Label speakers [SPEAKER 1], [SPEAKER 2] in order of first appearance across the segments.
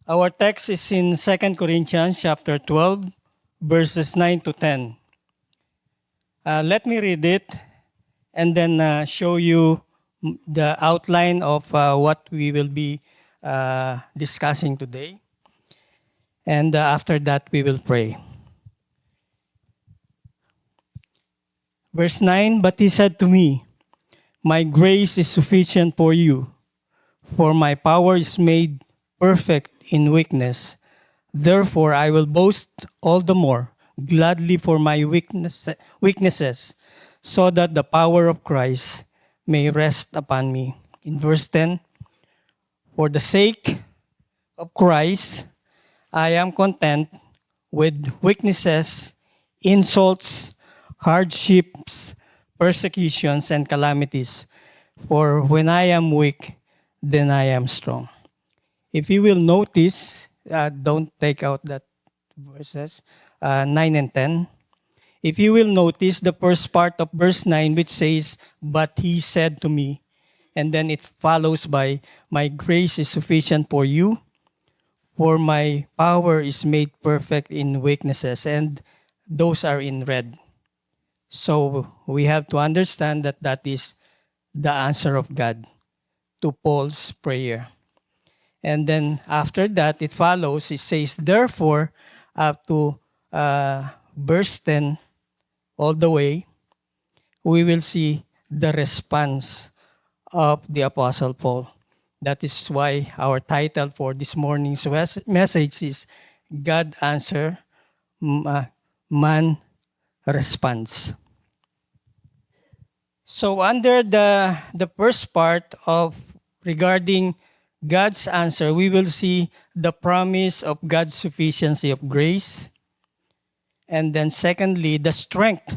[SPEAKER 1] Our text is in 2 Corinthians chapter 12, verses 9 to 10. Let me read it and then show you the outline of what we will be discussing today. And after that, we will pray. Verse 9, "But he said to me, My grace is sufficient for you, for my power is made perfect in weakness. Therefore, I will boast all the more gladly for my weaknesses, so that the power of Christ may rest upon me." In verse 10, "For the sake of Christ, I am content with weaknesses, insults, hardships, persecutions, and calamities. For when I am weak, then I am strong." If you will notice, don't take out that verses 9 and 10. If you will notice the first part of verse 9, which says, "But he said to me," and then it follows by, "My grace is sufficient for you, for my power is made perfect in weaknesses," and those are in red. So we have to understand that that is the answer of God to Paul's prayer. And then after that, it follows, it says, "Therefore," up to verse 10 all the way, we will see the response of the Apostle Paul. That is why our title for this morning's message is "God Answer, Man Responds." So under the first part of regarding God's answer, we will see the promise of God's sufficiency of grace. And then secondly, the strength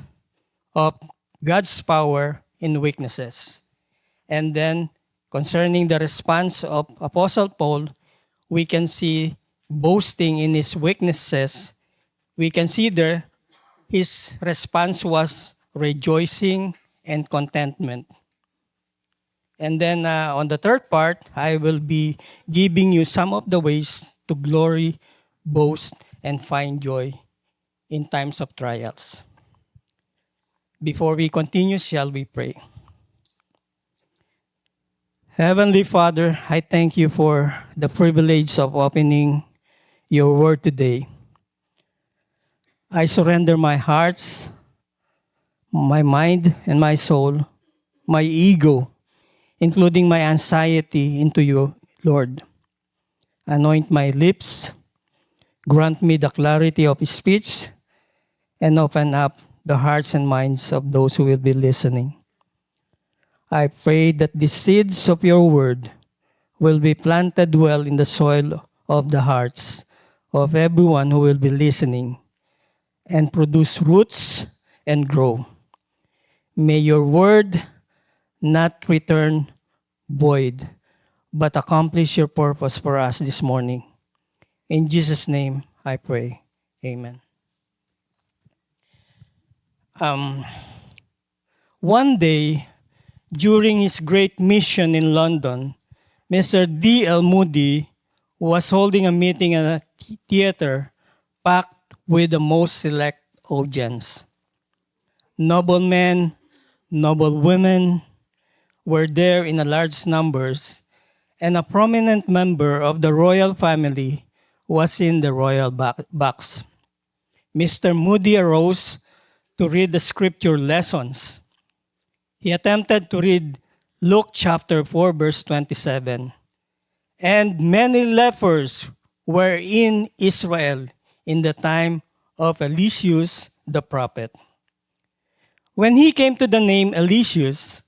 [SPEAKER 1] of God's power in weaknesses. And then concerning the response of Apostle Paul, we can see boasting in his weaknesses. We can see there his response was rejoicing and contentment. And then on the third part, I will be giving you some of the ways to glory, boast, and find joy in times of trials. Before we continue, shall we pray? Heavenly Father, I thank you for the privilege of opening your word today. I surrender my hearts, my mind, and my soul, my ego, including my anxiety, into you, Lord. Anoint my lips, grant me the clarity of speech, and open up the hearts and minds of those who will be listening. I pray that the seeds of your word will be planted well in the soil of the hearts of everyone who will be listening and produce roots and grow. May your word not return void, but accomplish your purpose for us this morning. In Jesus' name, I pray. Amen. One day, during his great mission in London, Mr. D.L. Moody was holding a meeting at a theater packed with the most select audience. Noblemen, noblewomen were there in large numbers, and a prominent member of the royal family was in the royal box. Mr. Moody arose to read the scripture lessons. He attempted to read Luke chapter 4, verse 27. "And many lepers were in Israel in the time of Eliseus the prophet." When he came to the name Eliseus,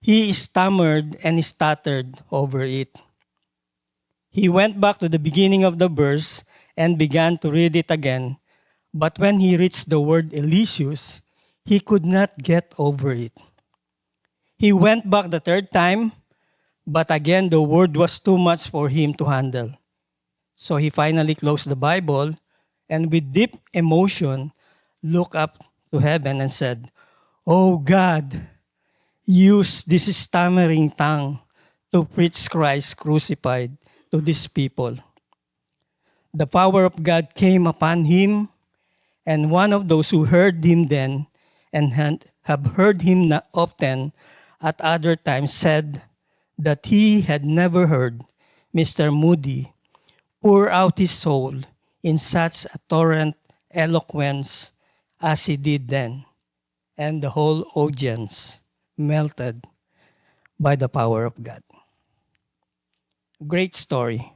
[SPEAKER 1] he stammered and stuttered over it. He went back to the beginning of the verse and began to read it again. But when he reached the word Eliseus, he could not get over it. He went back the third time, but again the word was too much for him to handle. So he finally closed the Bible and with deep emotion looked up to heaven and said, "Oh God, use this stammering tongue to preach Christ crucified to these people." the power of God came upon him, and one of those who heard him then and have heard him not often at other times said that he had never heard Mr. Moody pour out his soul in such a torrent eloquence as he did then, and the whole audience melted by the power of God. Great story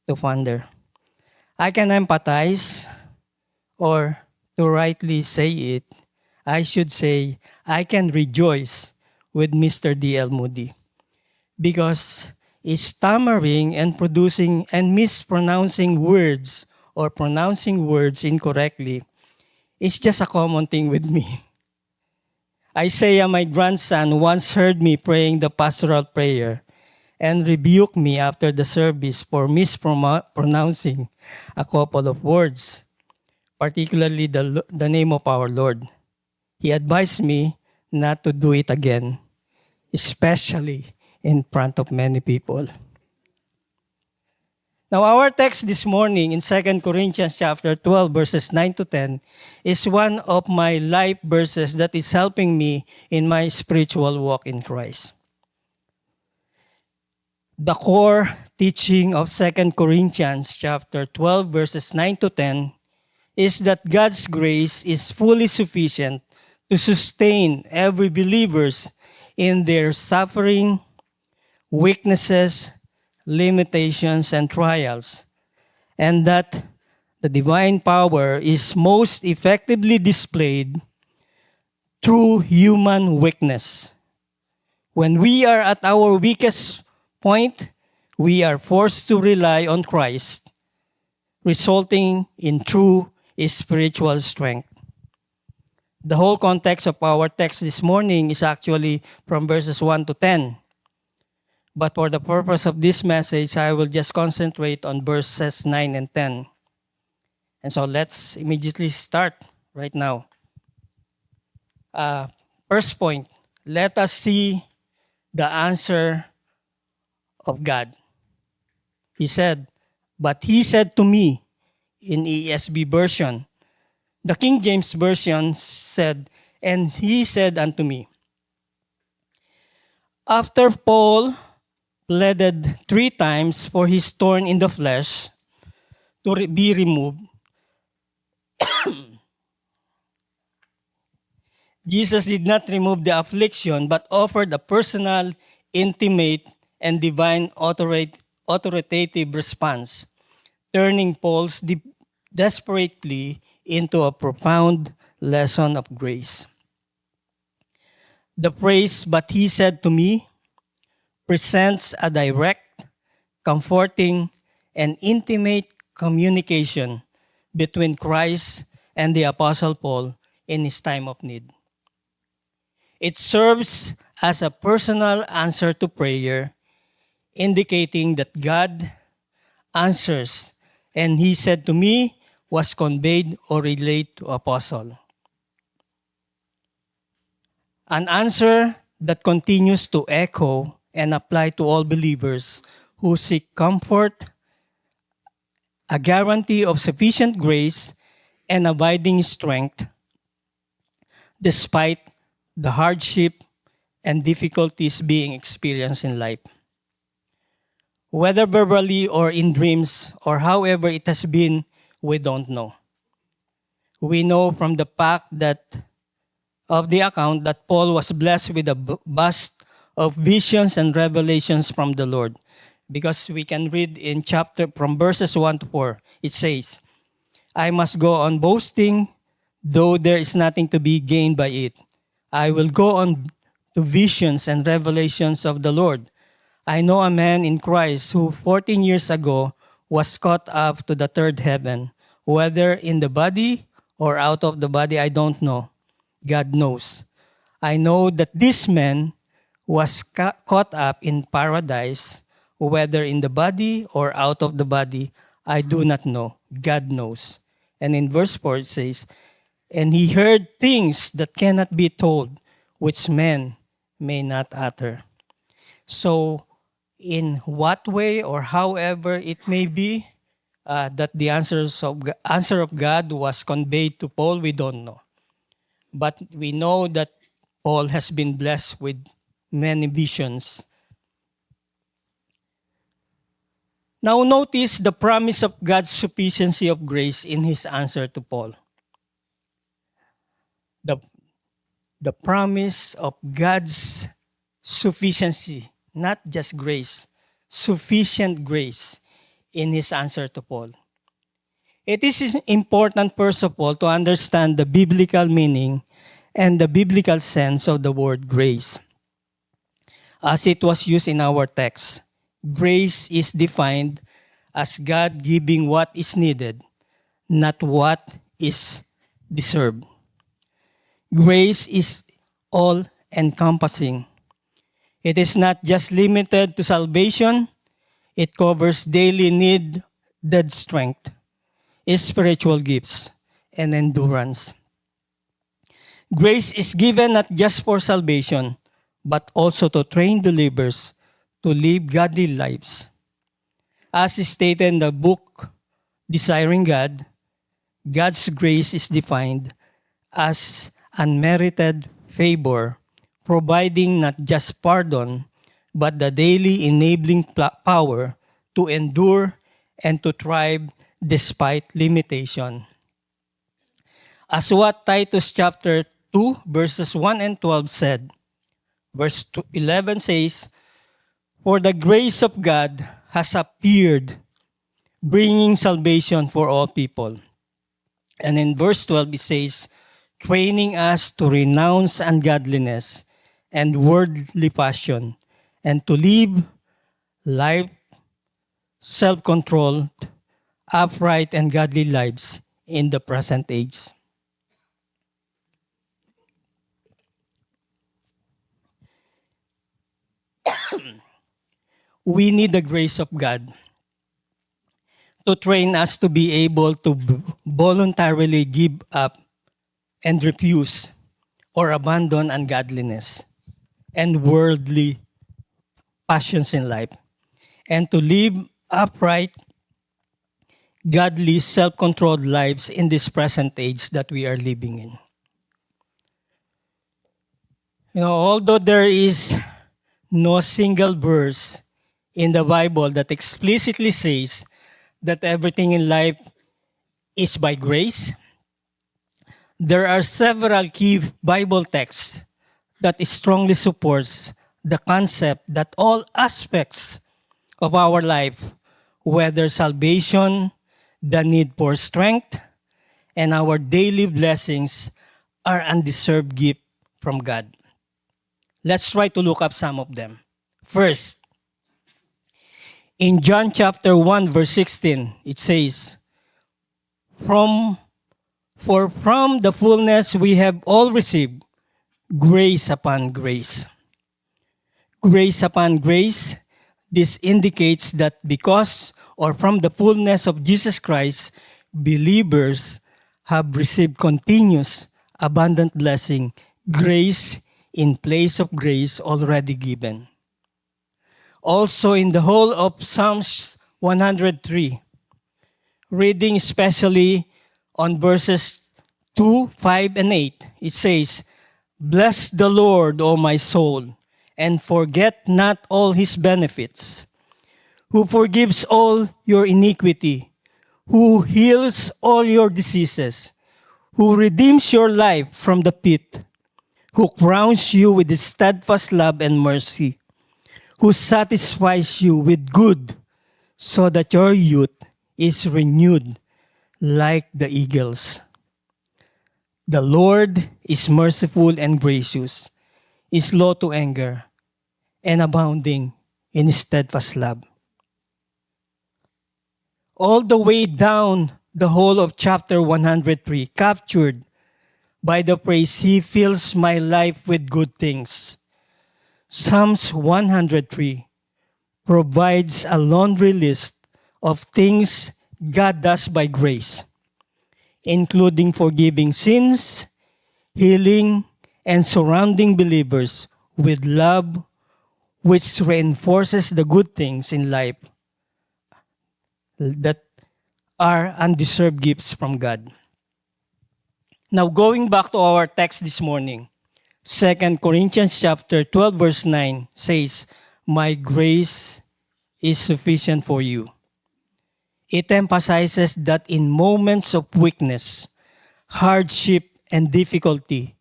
[SPEAKER 1] to ponder. I can empathize, or to rightly say it, I should say I can rejoice with Mr. D.L. Moody, because stammering and producing and mispronouncing words or pronouncing words incorrectly is just a common thing with me. Isaiah, my grandson, once heard me praying the pastoral prayer and rebuked me after the service for mispronouncing a couple of words, particularly the name of our Lord. He advised me not to do it again, especially in front of many people. Now, our text this morning in 2 Corinthians chapter 12, verses 9 to 10, is one of my life verses that is helping me in my spiritual walk in Christ. The core teaching of 2 Corinthians chapter 12, verses 9 to 10, is that God's grace is fully sufficient to sustain every believers in their suffering, weaknesses, limitations, and trials, and that the divine power is most effectively displayed through human weakness. When we are at our weakest point, we are forced to rely on Christ, resulting in true spiritual strength. The whole context of our text this morning is actually from verses 1 to 10. But for the purpose of this message, I will just concentrate on verses 9 and 10. And so let's immediately start right now. First point, let us see the answer of God. He said, but he said to me, in ESV version. The King James Version said, and he said unto me. After Paul pleaded 3 times for his thorn in the flesh to be removed, Jesus did not remove the affliction, but offered a personal, intimate, and divine authoritative response, turning Paul's desperate plea into a profound lesson of grace. The phrase, but he said to me, presents a direct, comforting, and intimate communication between Christ and the Apostle Paul in his time of need. It serves as a personal answer to prayer, indicating that God answers, and he said to me, was conveyed or relayed to Apostle. An answer that continues to echo and apply to all believers who seek comfort, a guarantee of sufficient grace, and abiding strength, despite the hardship and difficulties being experienced in life. Whether verbally or in dreams, or however it has been, we don't know. We know from the fact that of the account that Paul was blessed with a bust of visions and revelations from the Lord. Because we can read in chapter from verses 1 to 4, it says, I must go on boasting, though there is nothing to be gained by it. I will go on to visions and revelations of the Lord. I know a man in Christ who 14 years ago was caught up to the third heaven, whether in the body or out of the body, I don't know. God knows. I know that this man was caught up in paradise, whether in the body or out of the body, I do not know. God knows. And in verse 4 it says, and he heard things that cannot be told, which men may not utter. So, in what way or however it may be, that the answer of God was conveyed to Paul, we don't know. But we know that Paul has been blessed with many visions. Now notice the promise of God's sufficiency of grace in his answer to Paul. The promise of God's sufficiency, not just grace, sufficient grace in his answer to Paul. It is important, first of all, to understand the biblical meaning and the biblical sense of the word grace. As it was used in our text, grace is defined as God giving what is needed, not what is deserved. Grace is all-encompassing. It is not just limited to salvation. It covers daily needed strength, spiritual gifts, and endurance. Grace is given not just for salvation, but also to train believers to live godly lives. As is stated in the book Desiring God, God's grace is defined as unmerited favor, providing not just pardon, but the daily enabling power to endure and to thrive despite limitation. As what Titus chapter 2 verses 1 and 12 said, verse 11 says, "For the grace of God has appeared, bringing salvation for all people." And in verse 12 it says, "Training us to renounce ungodliness and worldly passion, and to live life self-controlled, upright, and godly lives in the present age." We need the grace of God to train us to be able to voluntarily give up and refuse or abandon ungodliness and worldly passions in life, and to live upright, godly, self-controlled lives in this present age that we are living in. Although there is no single verse in the Bible that explicitly says that everything in life is by grace, there are several key Bible texts that strongly supports the concept that all aspects of our life, whether salvation, the need for strength, and our daily blessings, are undeserved gift from God. Let's try to look up some of them. First, in John chapter 1 verse 16, it says, For from the fullness we have all received grace upon grace." Grace upon grace, this indicates that because or from the fullness of Jesus Christ, believers have received continuous, abundant blessing, grace in place of grace already given. Also in the whole of Psalms 103, reading especially on verses 2, 5, and 8, it says, "Bless the Lord, O my soul, and forget not all his benefits, who forgives all your iniquity, who heals all your diseases, who redeems your life from the pit, who crowns you with his steadfast love and mercy, who satisfies you with good, so that your youth is renewed like the eagles. The Lord is merciful and gracious, is slow to anger, and abounding in steadfast love." All the way down the whole of chapter 103, captured by the praise, "He fills my life with good things." Psalms 103 provides a laundry list of things God does by grace, including forgiving sins, healing, and surrounding believers with love, which reinforces the good things in life that are undeserved gifts from God. Now, going back to our text this morning, 2 Corinthians chapter 12 verse 9 says, "My grace is sufficient for you." It emphasizes that in moments of weakness, hardship, and difficulty,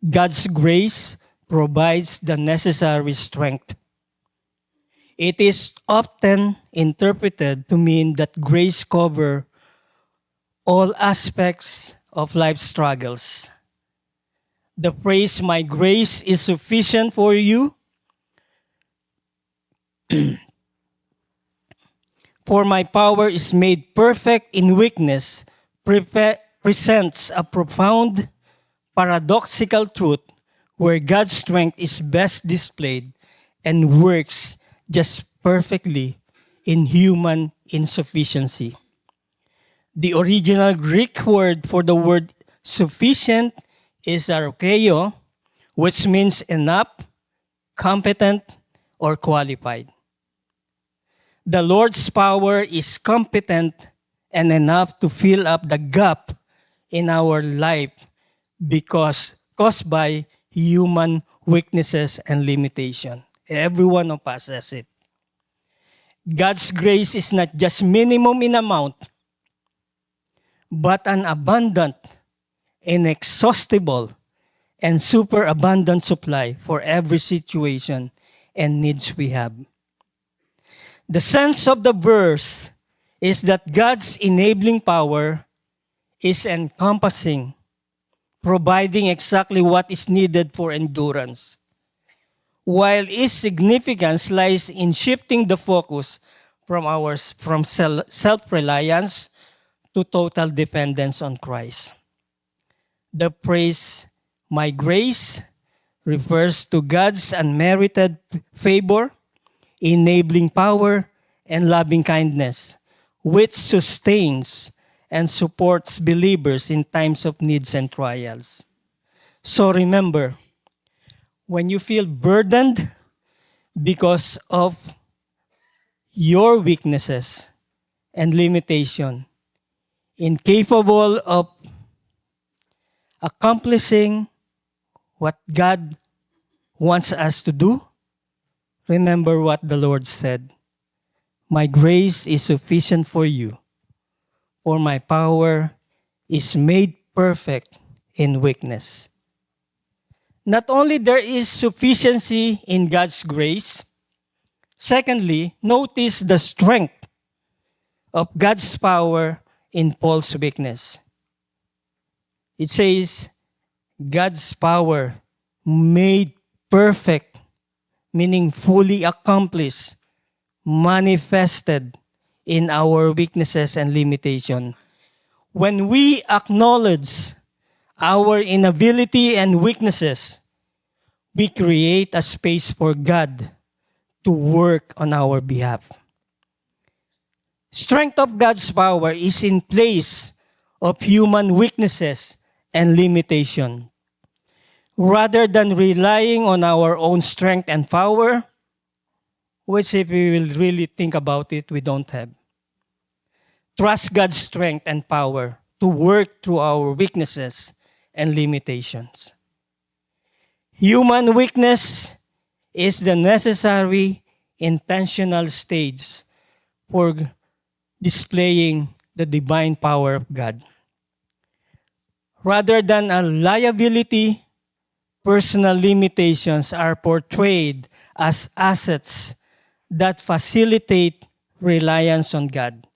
[SPEAKER 1] God's grace provides the necessary strength. It is often interpreted to mean that grace covers all aspects of life's struggles. The phrase, "My grace is sufficient for you," "For my power is made perfect in weakness," presents a profound paradoxical truth where God's strength is best displayed and works just perfectly in human insufficiency. The original Greek word for the word sufficient is archeo, which means enough, competent, or qualified. The Lord's power is competent and enough to fill up the gap in our life because caused by human weaknesses and limitation. Every one of us has it. God's grace is not just minimum in amount, but an abundant, inexhaustible, and superabundant supply for every situation and needs we have. The sense of the verse is that God's enabling power is encompassing, providing exactly what is needed for endurance, while its significance lies in shifting the focus from self-reliance to total dependence on Christ. The phrase, "My grace," refers to God's unmerited favor, enabling power, and loving kindness, which sustains and supports believers in times of needs and trials. So remember, when you feel burdened because of your weaknesses and limitation, incapable of accomplishing what God wants us to do, remember what the Lord said, "My grace is sufficient for you, for my power is made perfect in weakness." Not only there is sufficiency in God's grace, secondly, notice the strength of God's power in Paul's weakness. It says, God's power made perfect, meaning fully accomplished, manifested in our weaknesses and limitation. When we acknowledge our inability and weaknesses, we create a space for God to work on our behalf. Strength of God's power is in place of human weaknesses and limitation. Rather than relying on our own strength and power, which if we will really think about it, we don't have. Trust God's strength and power to work through our weaknesses and limitations. Human weakness is the necessary intentional stage for displaying the divine power of God. Rather than a liability, personal limitations are portrayed as assets that facilitate reliance on God,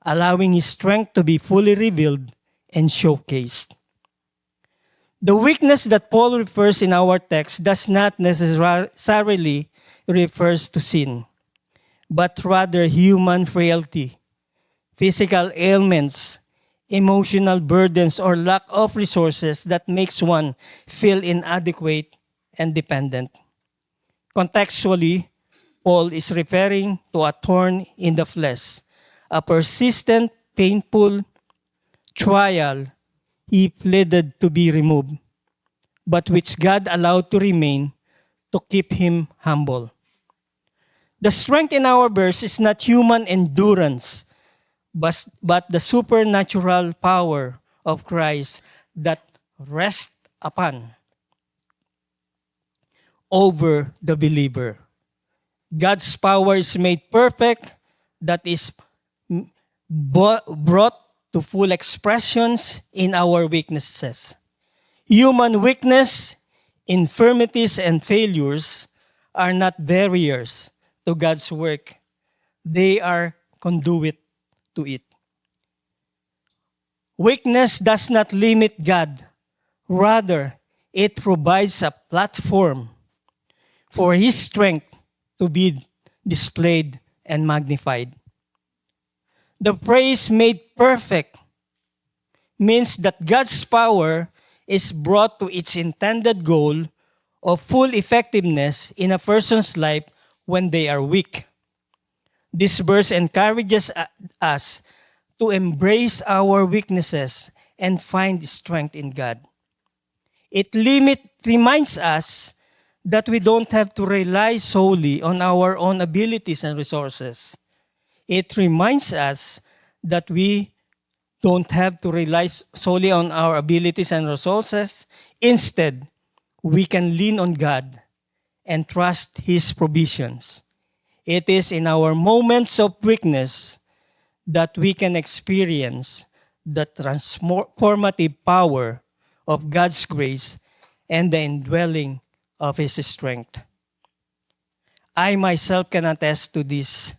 [SPEAKER 1] allowing His strength to be fully revealed and showcased. The weakness that Paul refers in our text does not necessarily refers to sin, but rather human frailty, physical ailments, emotional burdens, or lack of resources that makes one feel inadequate and dependent. Contextually, Paul is referring to a thorn in the flesh, a persistent, painful trial he pleaded to be removed, but which God allowed to remain to keep him humble. The strength in our verse is not human endurance, but the supernatural power of Christ that rests upon over the believer. God's power is made perfect, that is brought to full expressions in our weaknesses. Human weakness, infirmities, and failures are not barriers to God's work. They are conduit to it. Weakness does not limit God. Rather, it provides a platform for His strength to be displayed and magnified. The phrase made perfect means that God's power is brought to its intended goal of full effectiveness in a person's life when they are weak. This verse encourages us to embrace our weaknesses and find strength in God. It reminds us that we don't have to rely solely on our own abilities and resources. It reminds us that we don't have to rely solely on our abilities and resources. Instead, we can lean on God and trust His provisions. It is in our moments of weakness that we can experience the transformative power of God's grace and the indwelling of His strength. I myself can attest to this,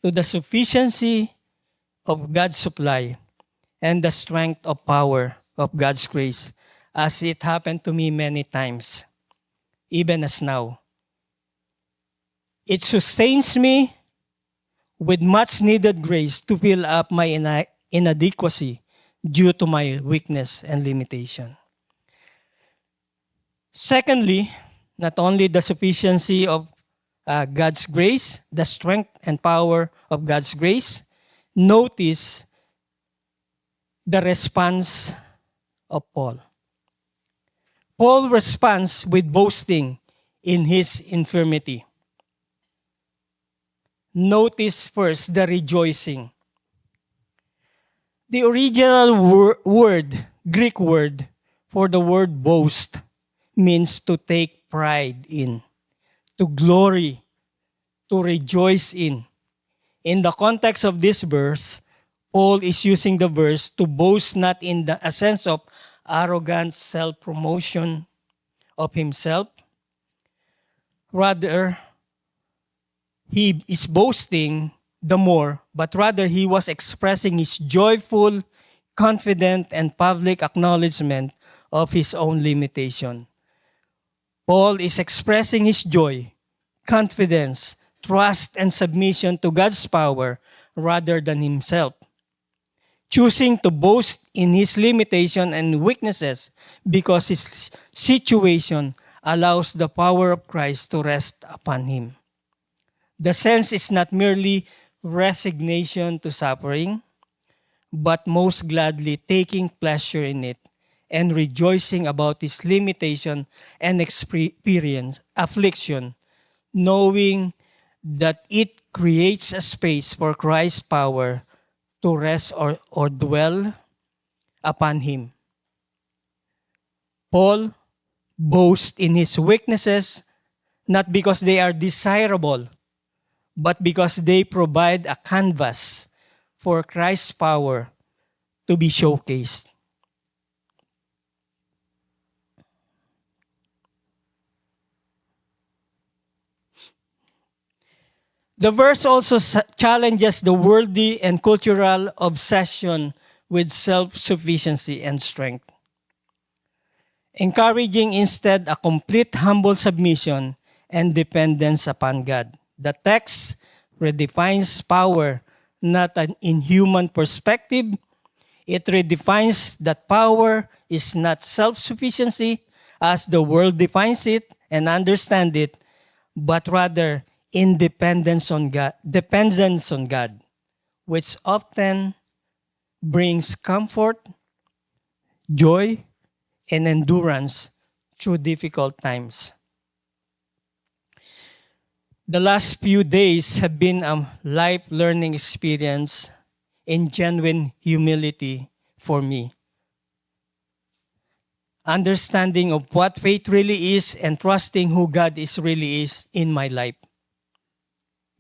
[SPEAKER 1] to the sufficiency of God's supply and the strength of power of God's grace, as it happened to me many times, even as now. It sustains me with much needed grace to fill up my inadequacy due to my weakness and limitation. Secondly, not only the sufficiency of God's grace, the strength and power of God's grace, notice the response of Paul. Paul responds with boasting in his infirmity. Notice first the rejoicing. The original Greek word for the word boast, means to take pride in, to glory, to rejoice in. In the context of this verse, Paul is using the verse to boast not in a sense of arrogant self-promotion of himself. Rather, he is boasting the more, but rather he was expressing his joyful, confident, and public acknowledgement of his own limitation. Paul is expressing his joy, confidence, trust, and submission to God's power rather than himself. Choosing to boast in his limitation and weaknesses because his situation allows the power of Christ to rest upon him. The sense is not merely resignation to suffering, but most gladly taking pleasure in it and rejoicing about his limitation and affliction, knowing that it creates a space for Christ's power to rest or dwell upon him. Paul boasts in his weaknesses not because they are desirable, but because they provide a canvas for Christ's power to be showcased. The verse also challenges the worldly and cultural obsession with self-sufficiency and strength, encouraging instead a complete humble submission and dependence upon God. The text redefines power not in human perspective. It redefines that power is not self-sufficiency as the world defines it and understands it, but rather dependence on God, which often brings comfort, joy, and endurance through difficult times. The last few days have been a life learning experience in genuine humility for me. Understanding of what faith really is and trusting who God is really is in my life.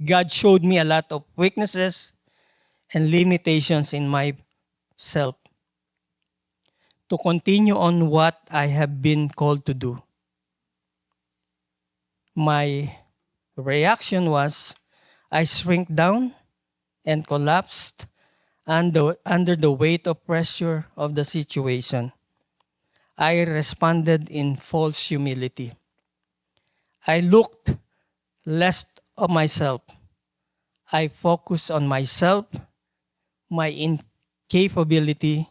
[SPEAKER 1] God showed me a lot of weaknesses and limitations in myself to continue on what I have been called to do. My reaction was I shrink down and collapsed under the weight of pressure of the situation. I responded in false humility. I looked less of myself. I focused on myself, my incapability,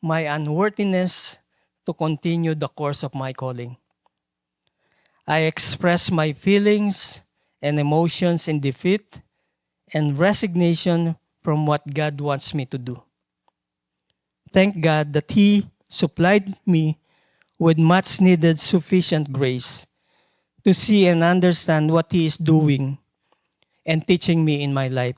[SPEAKER 1] my unworthiness to continue the course of my calling. I expressed my feelings and emotions in defeat and resignation from what God wants me to do. Thank God that He supplied me with much needed sufficient grace to see and understand what He is doing and teaching me in my life.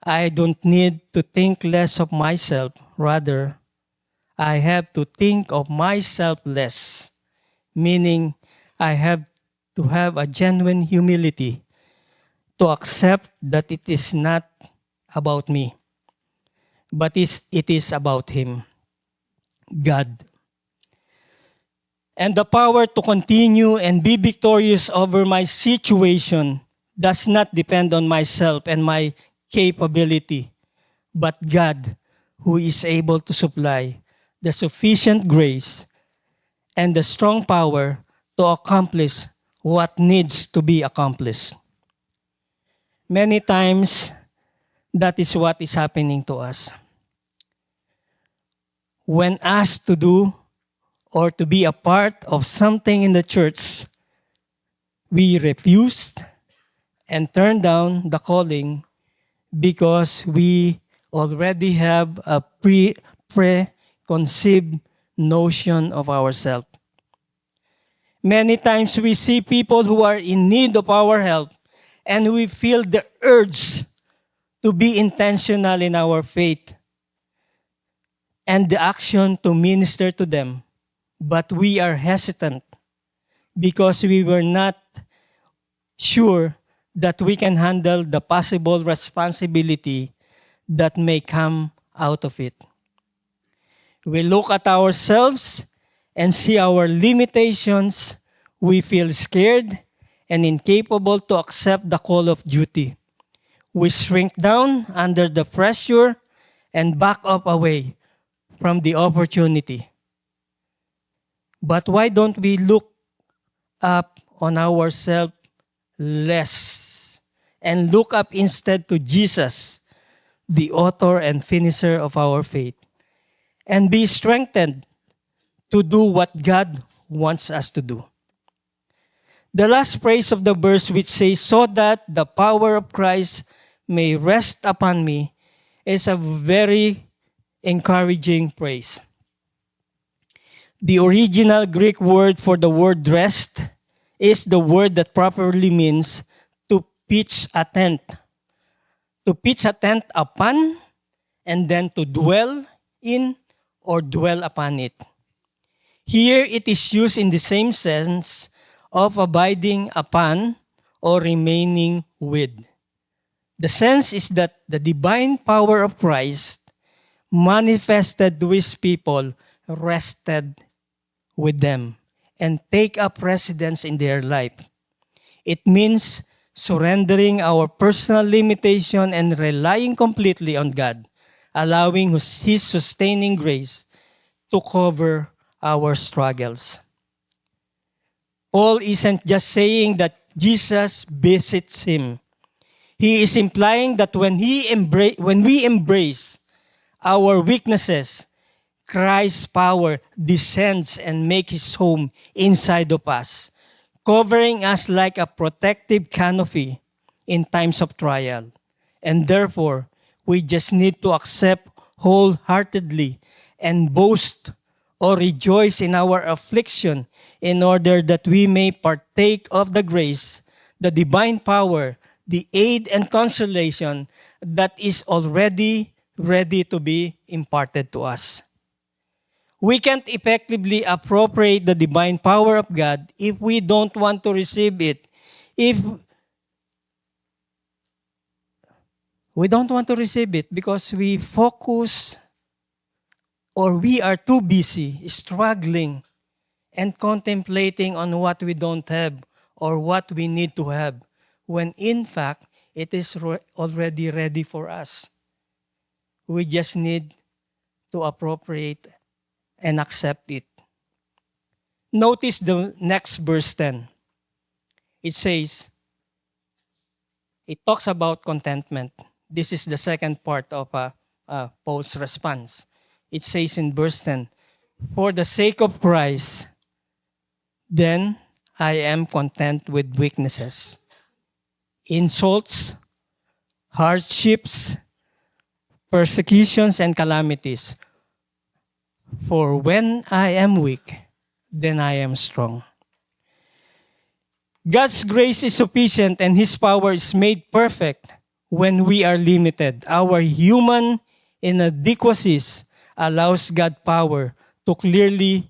[SPEAKER 1] I don't need to think less of myself. Rather, I have to think of myself less, meaning I have to have a genuine humility to accept that it is not about me, but it is about Him, God. And the power to continue and be victorious over my situation does not depend on myself and my capability, but God, who is able to supply the sufficient grace and the strong power to accomplish what needs to be accomplished. Many times, that is what is happening to us. When asked to do or to be a part of something in the church, we refused and turned down the calling because we already have a preconceived notion of ourselves. Many times we see people who are in need of our help and we feel the urge to be intentional in our faith and the action to minister to them. But we are hesitant because we were not sure that we can handle the possible responsibility that may come out of it. We look at ourselves and see our limitations. We feel scared and incapable to accept the call of duty. We shrink down under the pressure and back up away from the opportunity. But why don't we look up on ourselves less and look up instead to Jesus, the author and finisher of our faith, and be strengthened to do what God wants us to do? The last phrase of the verse, which says, "So that the power of Christ may rest upon me," is a very encouraging phrase. The original Greek word for the word rest is the word that properly means to pitch a tent. To pitch a tent upon and then to dwell in or dwell upon it. Here it is used in the same sense of abiding upon or remaining with. The sense is that the divine power of Christ manifested to His people rested with them and take up residence in their life. It means surrendering our personal limitation and relying completely on God, allowing His sustaining grace to cover our struggles. Paul isn't just saying that Jesus visits him. He is implying that when we embrace our weaknesses, Christ's power descends and makes His home inside of us, covering us like a protective canopy in times of trial. And therefore, we just need to accept wholeheartedly and boast or rejoice in our affliction in order that we may partake of the grace, the divine power the aid and consolation that is already ready to be imparted to us. We can't effectively appropriate the divine power of God if we don't want to receive it. If we don't want to receive it because we focus or we are too busy struggling and contemplating on what we don't have or what we need to have, when in fact, it is already ready for us. We just need to appropriate and accept it. Notice the next verse 10. It says, it talks about contentment. This is the second part of Paul's response. It says in verse 10, for the sake of Christ, then I am content with weaknesses, insults, hardships, persecutions, and calamities. For when I am weak, then I am strong. God's grace is sufficient and His power is made perfect when we are limited. Our human inadequacies allows God's power to clearly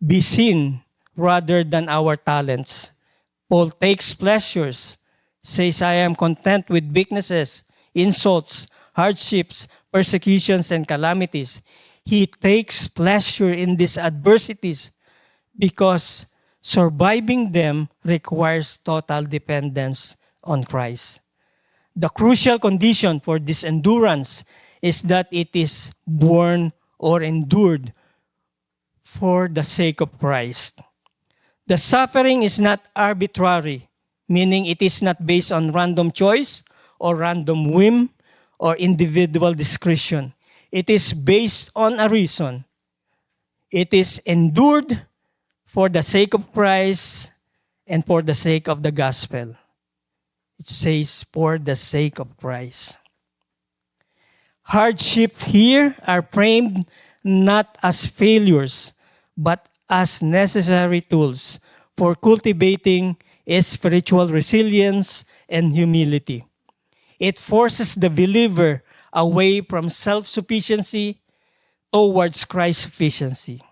[SPEAKER 1] be seen rather than our talents. Paul takes pleasures, says, I am content with weaknesses, insults, hardships, persecutions, and calamities. He takes pleasure in these adversities because surviving them requires total dependence on Christ. The crucial condition for this endurance is that it is borne or endured for the sake of Christ. The suffering is not arbitrary, meaning it is not based on random choice or random whim or individual discretion. It is based on a reason. It is endured for the sake of Christ and for the sake of the gospel. It says, for the sake of Christ. Hardship here are framed not as failures, but as necessary tools for cultivating a spiritual resilience and humility. It forces the believer away from self-sufficiency towards Christ's sufficiency.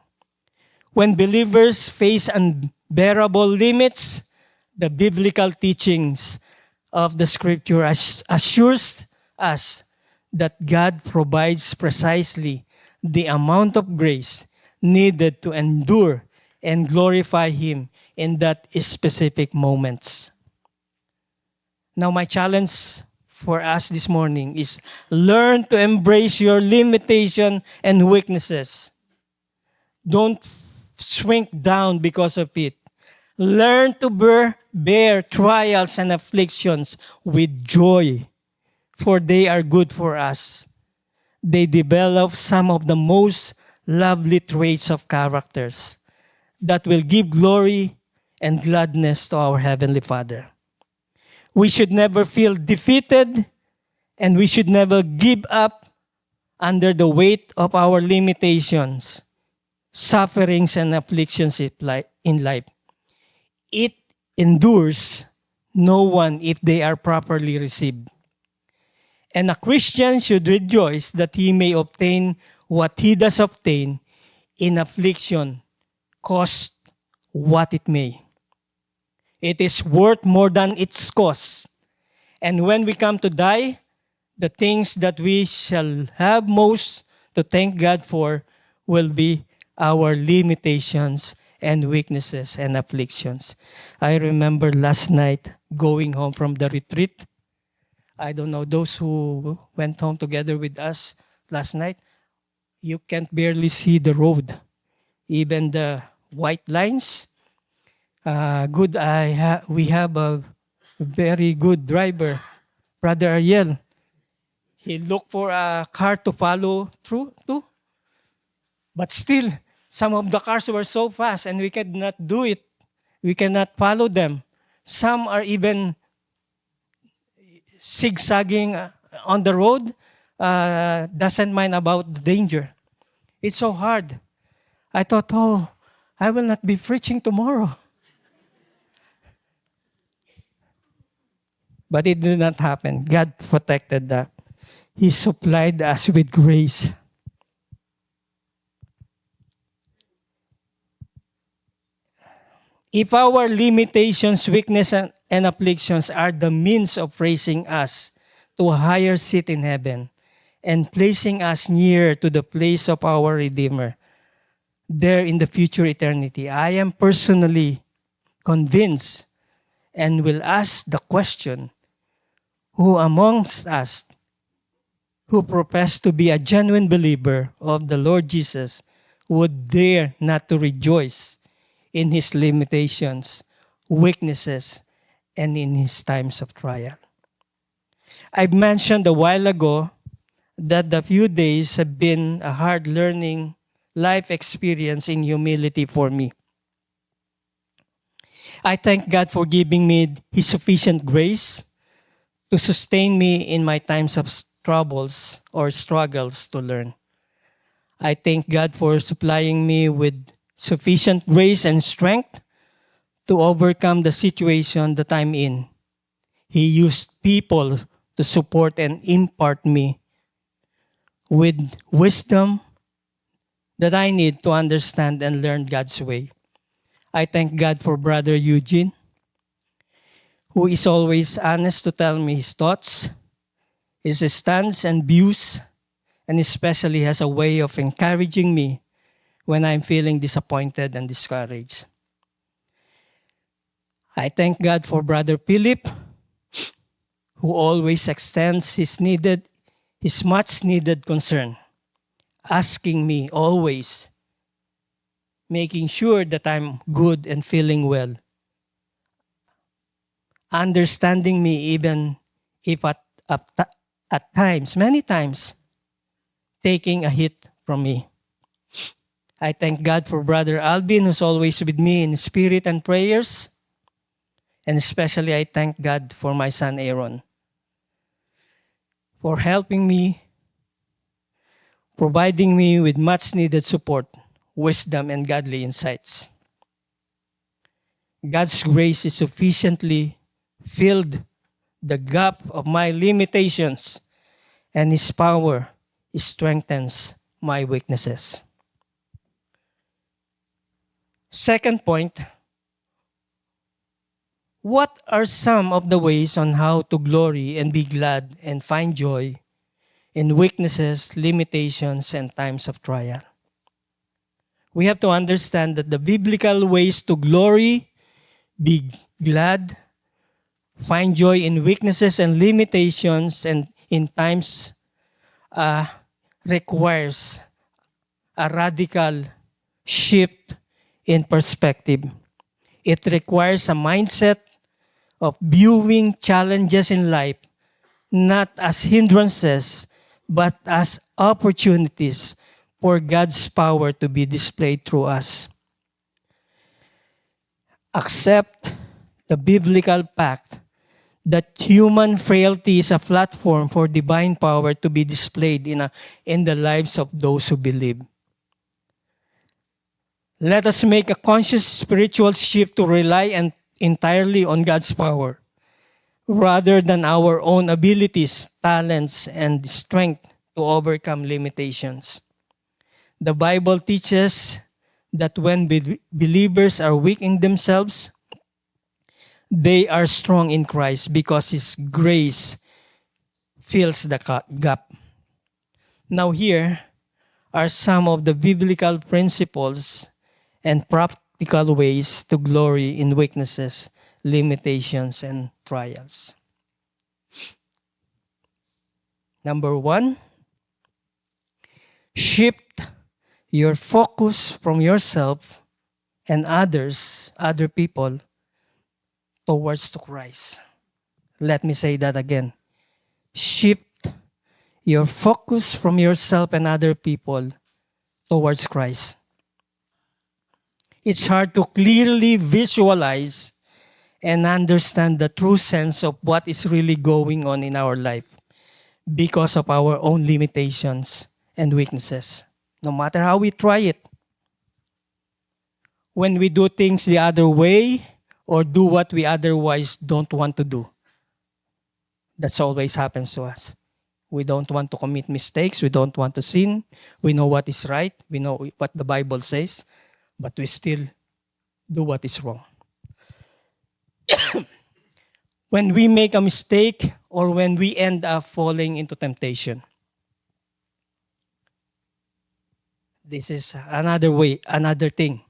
[SPEAKER 1] When believers face unbearable limits, the biblical teachings of the Scripture assures us that God provides precisely the amount of grace needed to endure and glorify Him in that specific moments. Now, my challenge for us this morning is learn to embrace your limitation and weaknesses. Don't shrink down because of it. Learn to bear trials and afflictions with joy, for they are good for us. They develop some of the most lovely traits of characters that will give glory and gladness to our Heavenly Father. We should never feel defeated, and we should never give up under the weight of our limitations, sufferings, and afflictions in life. It endures no one if they are properly received. And a Christian should rejoice that he may obtain what he does obtain in affliction, cost what it may. It is worth more than its cost. And when we come to die, the things that we shall have most to thank God for will be our limitations and weaknesses and afflictions. I remember last night going home from the retreat. I don't know, those who went home together with us last night, you can't barely see the road. Even the white lines. We have a very good driver, Brother Ariel. He looked for a car to follow through to. But still, some of the cars were so fast and we could not do it. We cannot follow them. Some are even zigzagging on the road, doesn't mind about the danger. It's so hard. I thought, I will not be preaching tomorrow. But it did not happen. God protected that. He supplied us with grace. If our limitations, weakness, and afflictions are the means of raising us to a higher seat in heaven and placing us nearer to the place of our Redeemer, there in the future eternity, I am personally convinced and will ask the question, who amongst us who profess to be a genuine believer of the Lord Jesus would dare not to rejoice in his limitations, weaknesses, and in his times of trial? I mentioned a while ago that the few days have been a hard learning life experience in humility for me. I thank God for giving me his sufficient grace to sustain me in my times of troubles or struggles to learn. I thank God for supplying me with sufficient grace and strength to overcome the situation that I'm in. He used people to support and impart me with wisdom that I need to understand and learn God's way. I thank God for Brother Eugene, who is always honest to tell me his thoughts, his stance and views, and especially has a way of encouraging me when I'm feeling disappointed and discouraged. I thank God for Brother Philip, who always extends his much needed concern, asking me always, making sure that I'm good and feeling well, understanding me even if at times, many times, taking a hit from me. I thank God for Brother Alvin, who's always with me in spirit and prayers. And especially I thank God for my son Aaron, for helping me, providing me with much needed support, wisdom, and godly insights. God's grace is sufficiently filled the gap of my limitations, and his power strengthens my weaknesses. Second point, what are some of the ways on how to glory and be glad and find joy in weaknesses, limitations, and times of trial? We have to understand that the biblical ways to glory, be glad, find joy in weaknesses and limitations and in times requires a radical shift in perspective. It requires a mindset of viewing challenges in life not as hindrances, but as opportunities for God's power to be displayed through us. Accept the biblical fact that human frailty is a platform for divine power to be displayed in the lives of those who believe. Let us make a conscious spiritual shift to rely entirely on God's power, rather than our own abilities, talents, and strength to overcome limitations. The Bible teaches that when believers are weak in themselves, they are strong in Christ because His grace fills the gap. Now here are some of the biblical principles and practical ways to glory in weaknesses, limitations, and trials. Number 1, shift your focus from yourself and other people, towards to Christ. Let me say that again. Shift your focus from yourself and other people towards Christ. It's hard to clearly visualize and understand the true sense of what is really going on in our life because of our own limitations and weaknesses. No matter how we try it, when we do things the other way or do what we otherwise don't want to do, That's always happens to us. We don't want to commit mistakes. We don't want to sin. We know what is right. We know what the Bible says, but we still do what is wrong. When we make a mistake or when we end up falling into temptation. This is another thing.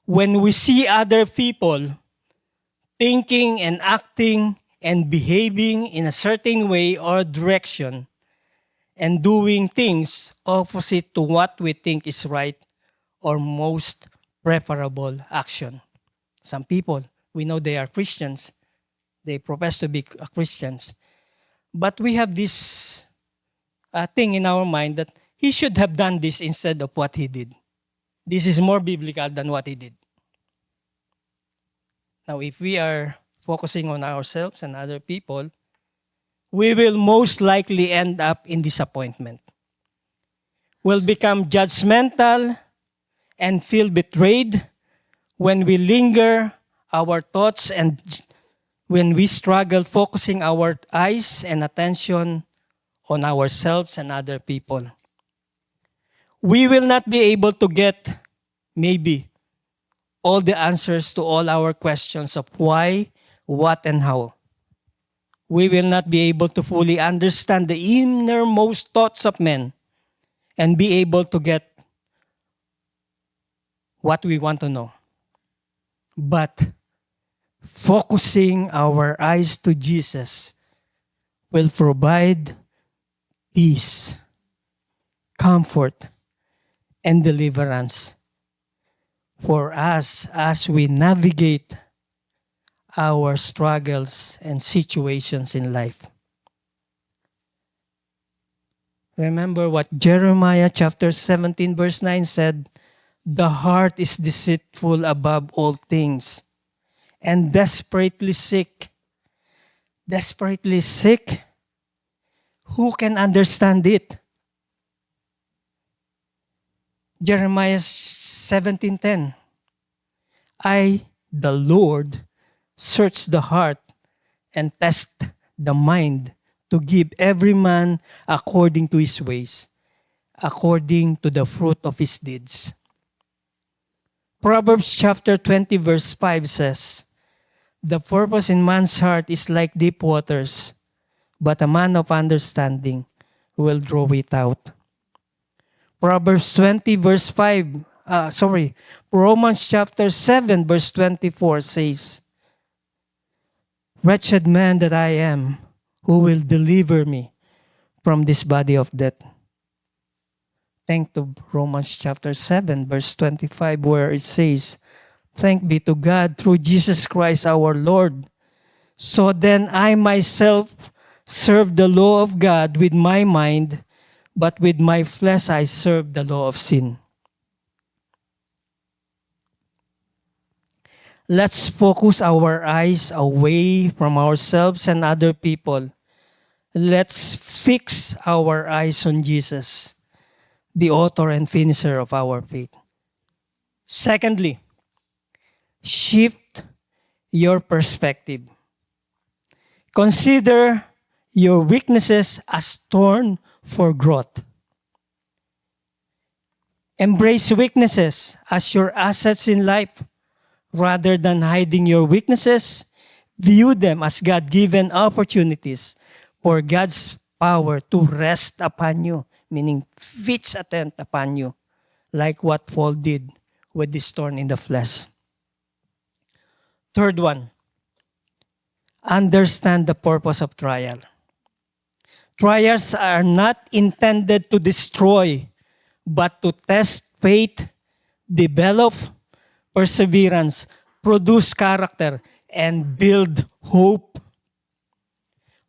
[SPEAKER 1] When we see other people thinking and acting and behaving in a certain way or direction and doing things opposite to what we think is right or most preferable action. Some people, we know they are Christians. They profess to be Christians. But we have this thing in our mind that he should have done this instead of what he did. This is more biblical than what he did. Now, if we are focusing on ourselves and other people, we will most likely end up in disappointment. We'll become judgmental and feel betrayed when we linger our thoughts and when we struggle focusing our eyes and attention on ourselves and other people. We will not be able to get, maybe, all the answers to all our questions of why, what, and how. We will not be able to fully understand the innermost thoughts of men and be able to get what we want to know. But focusing our eyes to Jesus will provide peace, comfort, and deliverance for us as we navigate our struggles and situations in life. Remember what Jeremiah chapter 17 verse 9 said, "The heart is deceitful above all things and desperately sick." Desperately sick? Who can understand it? Jeremiah 17:10. I, the Lord, search the heart and test the mind to give every man according to his ways, according to the fruit of his deeds. Proverbs chapter 20 verse 5 says, "The purpose in man's heart is like deep waters, but a man of understanding will draw it out." Proverbs 20 verse 5, Romans chapter 7 verse 24 says, "Wretched man that I am, who will deliver me from this body of death?" Thank to Romans chapter 7 verse 25 where it says, "Thank be to God through Jesus Christ our Lord. So then I myself serve the law of God with my mind, but with my flesh I serve the law of sin." Let's focus our eyes away from ourselves and other people. Let's fix our eyes on Jesus, the author and finisher of our faith. Secondly, shift your perspective. Consider your weaknesses as thorn for growth. Embrace weaknesses as your assets in life. Rather than hiding your weaknesses, view them as God-given opportunities for God's power to rest upon you, meaning fix a tent upon you, like what Paul did with this thorn in the flesh. Third one, understand the purpose of trial. Trials are not intended to destroy, but to test faith, develop perseverance, produce character, and build hope.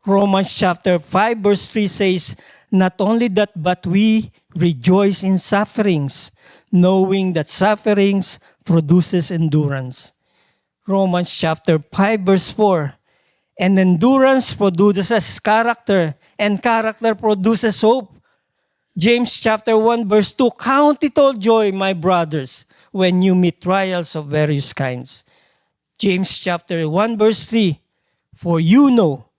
[SPEAKER 1] Romans chapter 5 verse 3 says, "Not only that, but we rejoice in sufferings, knowing that sufferings produces endurance." Romans chapter 5 verse 4, "And endurance produces character, and character produces hope." James chapter 1 verse 2, "Count it all joy, my brothers, when you meet trials of various kinds." James chapter 1 verse 3, "For you know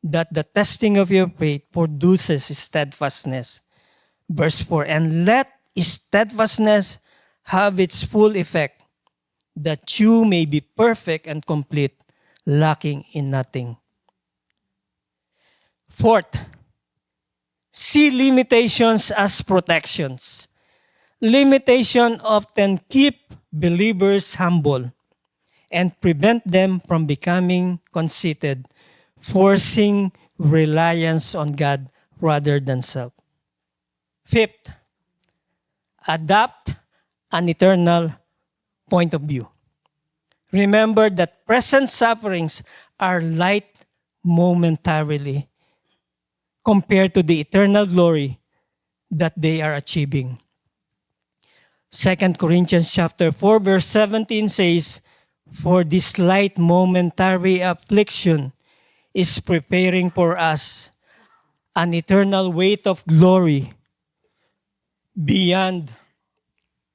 [SPEAKER 1] that the testing of your faith produces steadfastness. Verse 4, and let steadfastness have its full effect, that you may be perfect and complete, lacking in nothing. Fourth, see limitations as protections. Limitation often keep believers humble and prevent them from becoming conceited, forcing reliance on God rather than self. Fifth, adopt an eternal point of view. Remember that present sufferings are light momentarily compared to the eternal glory that they are achieving. 2 Corinthians chapter 4 verse 17 says, for this light momentary affliction is preparing for us an eternal weight of glory beyond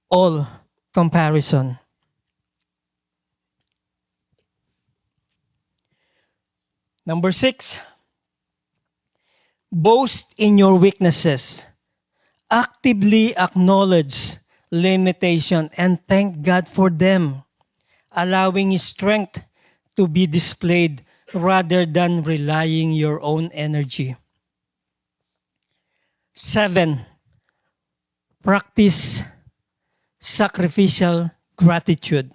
[SPEAKER 1] all comparison. Number 6, boast in your weaknesses. Actively acknowledge limitation and thank God for them, allowing His strength to be displayed rather than relying your own energy. 7, practice sacrificial gratitude.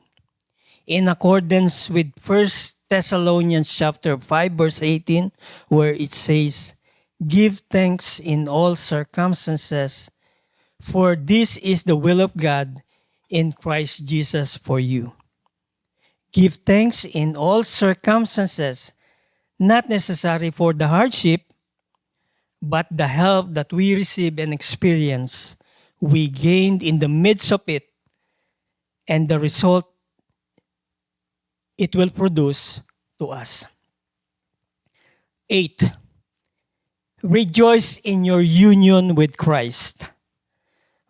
[SPEAKER 1] In accordance with 1 Thessalonians chapter 5 verse 18, where it says, give thanks in all circumstances, for this is the will of God in Christ Jesus for you. Give thanks in all circumstances, not necessarily for the hardship, but the help that we receive and experience, we gained in the midst of it, and the result it will produce to us. 8, rejoice in your union with Christ.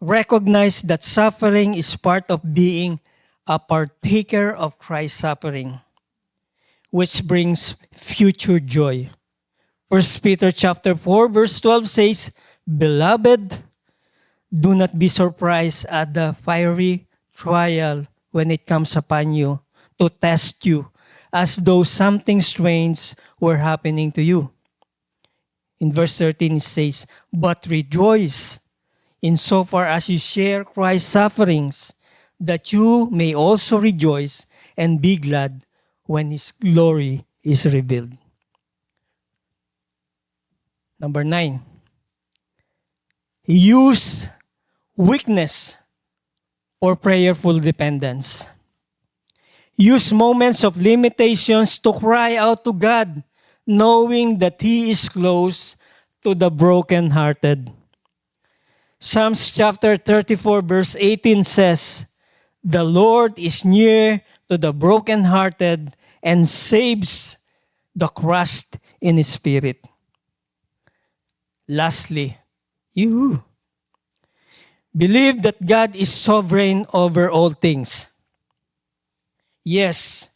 [SPEAKER 1] Recognize that suffering is part of being a partaker of Christ's suffering, which brings future joy. 1 Peter chapter 4 verse 12 says, beloved, do not be surprised at the fiery trial when it comes upon you to test you, as though something strange were happening to you. In verse 13 it says, but rejoice insofar as you share Christ's sufferings, that you may also rejoice and be glad when His glory is revealed. Number 9, use weakness for prayerful dependence. Use moments of limitations to cry out to God, knowing that He is close to the brokenhearted. Psalms chapter 34 verse 18 says, the Lord is near to the brokenhearted and saves the crushed in spirit. Lastly, you believe that God is sovereign over all things. Yes,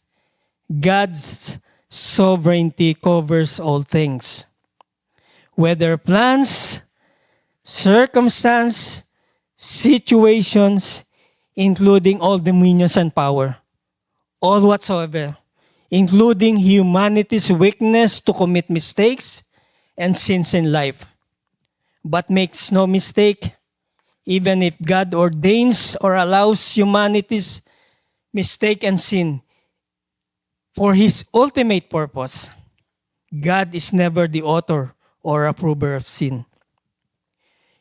[SPEAKER 1] God's sovereignty covers all things. Whether plans, circumstance, situations, including all dominions and power, all whatsoever, including humanity's weakness to commit mistakes and sins in life. But makes no mistake, even if God ordains or allows humanity's mistake and sin for His ultimate purpose, God is never the author or approver of sin.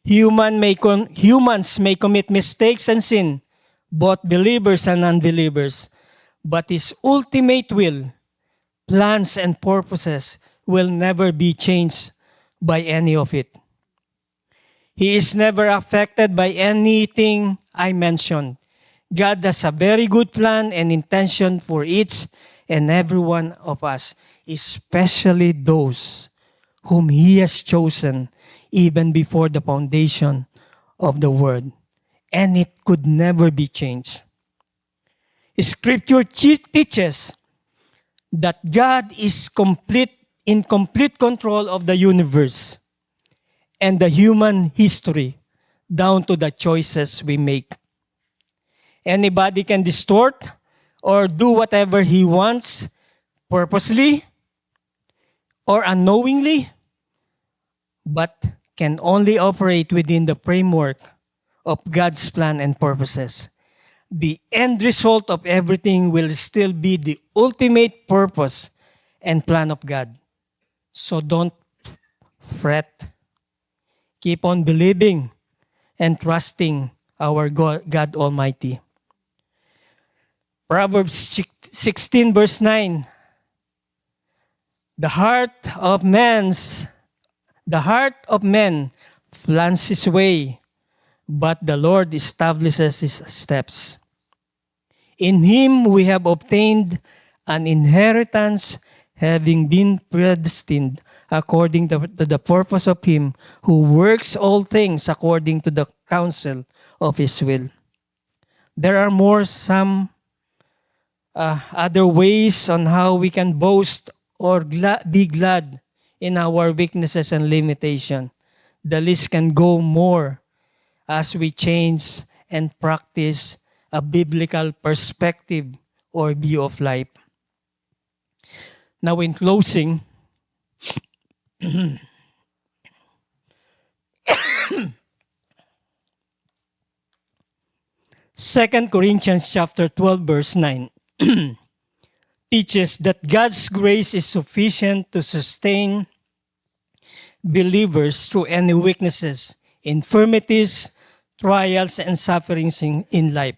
[SPEAKER 1] Humans may commit mistakes and sin, both believers and unbelievers, but His ultimate will, plans, and purposes will never be changed by any of it. He is never affected by anything I mentioned. God has a very good plan and intention for each and every one of us, especially those whom He has chosen even before the foundation of the world. And it could never be changed. Scripture teaches that God is complete in complete control of the universe and the human history down to the choices we make. Anybody can distort or do whatever he wants purposely or unknowingly, but can only operate within the framework of God's plan and purposes. The end result of everything will still be the ultimate purpose and plan of God. So don't fret. Keep on believing and trusting our God Almighty. Proverbs 16 verse 9. The heart of man plans his way, but the Lord establishes his steps. In him we have obtained an inheritance, having been predestined according to the purpose of him who works all things according to the counsel of his will. There are some other ways on how we can boast or be glad in our weaknesses and limitation. The list can go more as we change and practice a biblical perspective or view of life. Now in closing, Second Corinthians chapter 12 verse 9 teaches that God's grace is sufficient to sustain believers through any weaknesses, infirmities, trials, and sufferings in life.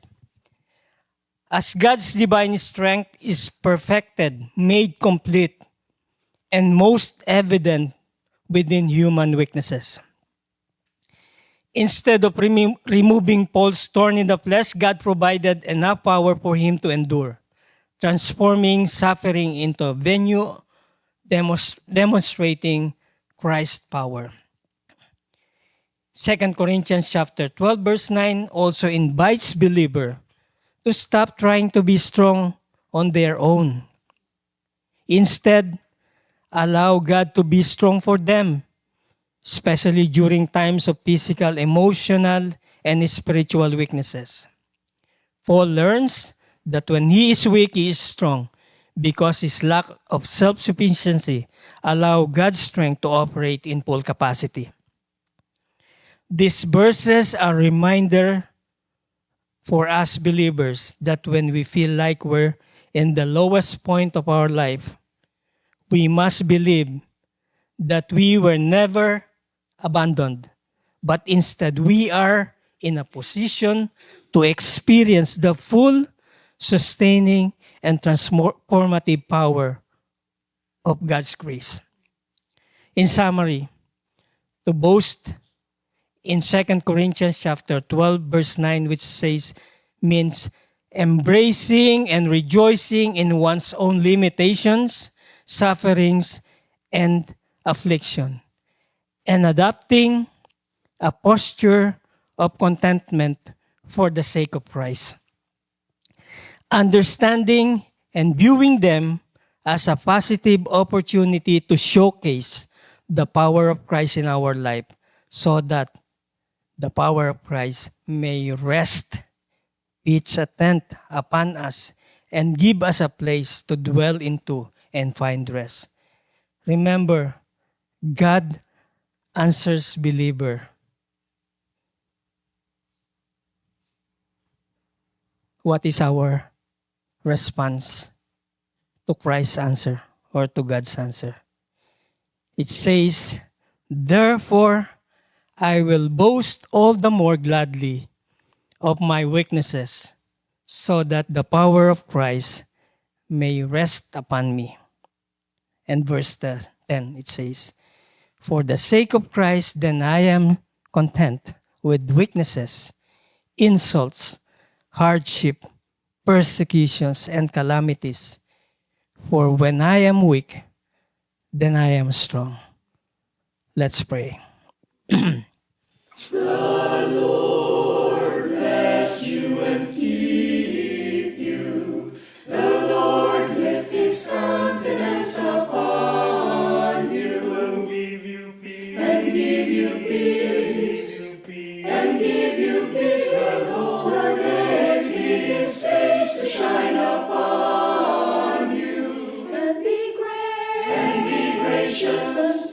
[SPEAKER 1] As God's divine strength is perfected, made complete, and most evident within human weaknesses. Instead of removing Paul's thorn in the flesh, God provided enough power for him to endure, transforming suffering into a venue demonstrating Christ's power. 2 Corinthians chapter 12 verse 9 also invites believer to stop trying to be strong on their own. Instead, allow God to be strong for them, especially during times of physical, emotional, and spiritual weaknesses. Paul learns that when he is weak, he is strong because his lack of self-sufficiency allows God's strength to operate in full capacity. These verses are a reminder for us believers that when we feel like we're in the lowest point of our life, we must believe that we were never abandoned, but instead we are in a position to experience the full, sustaining, and transformative power of God's grace. In summary, to boast in 2 Corinthians chapter 12 verse 9, which means embracing and rejoicing in one's own limitations, sufferings, and affliction, and adopting a posture of contentment for the sake of Christ. Understanding and viewing them as a positive opportunity to showcase the power of Christ in our life so that the power of Christ may rest, pitch a tent upon us, and give us a place to dwell into and find rest. Remember, God answers believer. What is our response to Christ's answer or to God's answer? It says, "Therefore, I will boast all the more gladly of my weaknesses, so that the power of Christ may rest upon me." And verse 10, it says, "For the sake of Christ, then I am content with weaknesses, insults, hardship, persecutions, and calamities. For when I am weak, then I am strong." Let's pray.
[SPEAKER 2] The Lord lift his countenance upon and give you peace. The Lord make his face to shine upon you, and be gracious